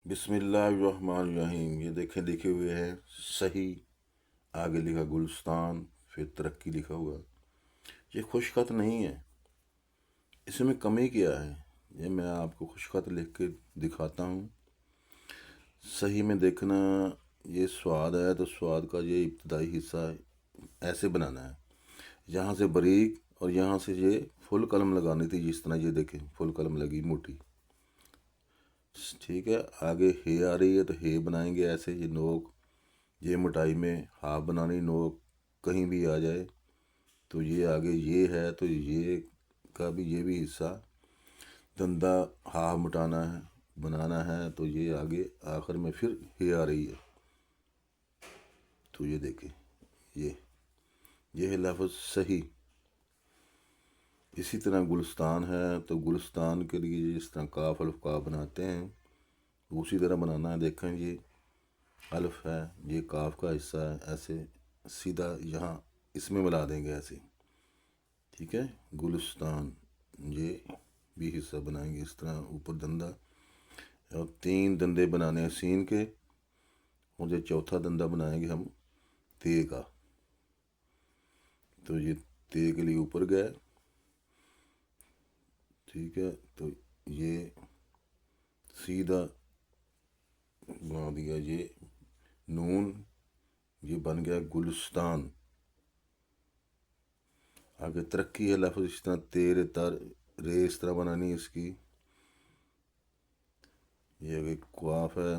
بسم اللہ الرحمن الرحیم۔ یہ دیکھیں لکھے ہوئے ہے صحیح، آگے لکھا گلستان، پھر ترقی لکھا ہوا۔ یہ خوش خط نہیں ہے، اس میں کمی کیا ہے؟ یہ میں آپ کو خوش خط لکھ کے دکھاتا ہوں۔ صحیح میں دیکھنا، یہ سواد ہے تو سواد کا یہ ابتدائی حصہ ایسے بنانا ہے، یہاں سے باریک اور یہاں سے یہ فل قلم لگانی تھی، جس طرح یہ دیکھیں فل قلم لگی موٹی، ٹھیک ہے۔ آگے ہے آ رہی ہے تو ہے بنائیں گے ایسے، یہ نوک، یہ مٹائی میں ہاف بنانی، نوک کہیں بھی آ جائے تو یہ آگے یہ ہے تو یہ کا بھی یہ بھی حصہ دندہ ہاف مٹانا ہے، بنانا ہے، تو یہ آگے آخر میں پھر ہے آ رہی ہے تو یہ دیکھیں یہ ہے لفظ صحیح۔ اسی طرح گلستان ہے تو گلستان کے لیے جس طرح کاف الف کاف بناتے ہیں اسی طرح بنانا ہے۔ دیکھیں یہ الف ہے، یہ کاف کا حصہ ہے، ایسے سیدھا یہاں اس میں ملا دیں گے ایسے، ٹھیک ہے۔ گلستان یہ بھی حصہ بنائیں گے اس طرح، اوپر دندہ، اور 3 دندے بنانے ہیں سین کے، اور یہ چوتھا دندہ بنائیں گے ہم تے کا، تو یہ تے کے لیے اوپر گئے، ٹھیک ہے۔ تو یہ سیدھا بنا دیا، یہ نون، یہ بن گیا گلستان۔ آگے ترقی ہے لفظ اس طرح تیر تر رے اس طرح بنانی ہے اس کی۔ یہ اگر قواف ہے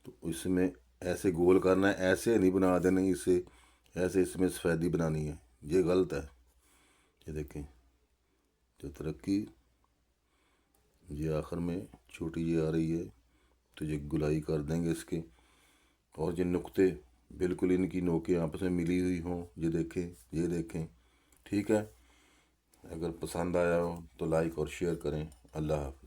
تو اس میں ایسے گول کرنا ہے، ایسے نہیں بنا دینا اسے، ایسے اس میں سفیدی بنانی ہے، یہ غلط ہے۔ یہ دیکھیں جو ترقی، یہ آخر میں چھوٹی یہ آ رہی ہے تو یہ گلائی کر دیں گے اس کے، اور یہ نقطے بالکل ان کی نوکیں آپس میں ملی ہوئی ہوں، یہ دیکھیں یہ دیکھیں، ٹھیک ہے۔ اگر پسند آیا ہو تو لائک اور شیئر کریں۔ اللہ حافظ۔